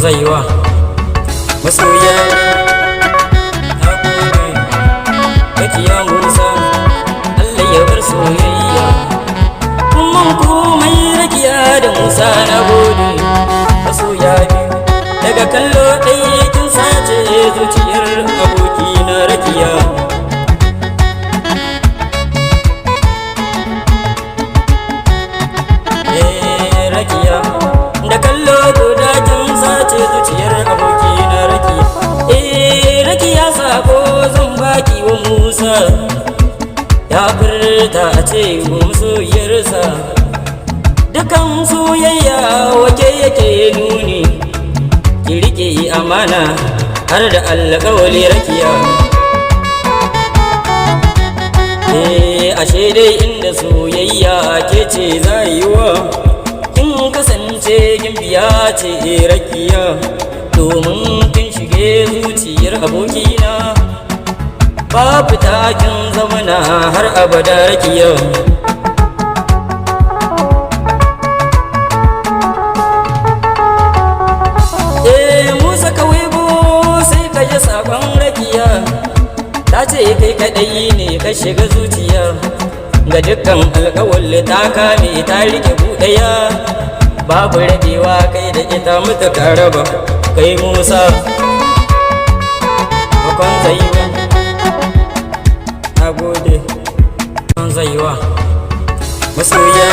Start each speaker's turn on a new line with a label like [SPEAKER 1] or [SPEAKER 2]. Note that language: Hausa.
[SPEAKER 1] zaiwa masoya na gode bakiya musa Allah ya bar soyayya mun komai rakiya da musa na gode masoya biyu daga kallo ɗaya kin sace zuciyar aboki na rakiya rakiya da kallo guda kin sace zuciyar aboki na rakiya rakiya sako zan baki wa musa ya furta a ce wa masoyarsa dukan soyayya wake yake nuni ki rike amana har da alƙawari rakiya ashe dai inda soyayya ke ce zaiwa kin kasance kin biya ce rakiya domin kin shige zuciyar abokina babu takin zamana har abada rakiya musa kawai bo sai ka ji sakon rakiya ta ce kai kadai ne ka shiga zuciya ga dukkan alƙawalli ta kame ta rike buɗaya babu rabewa kai da ita mutu ka raba kai musa bakon zaiwa na gode bakon zaiwa masoya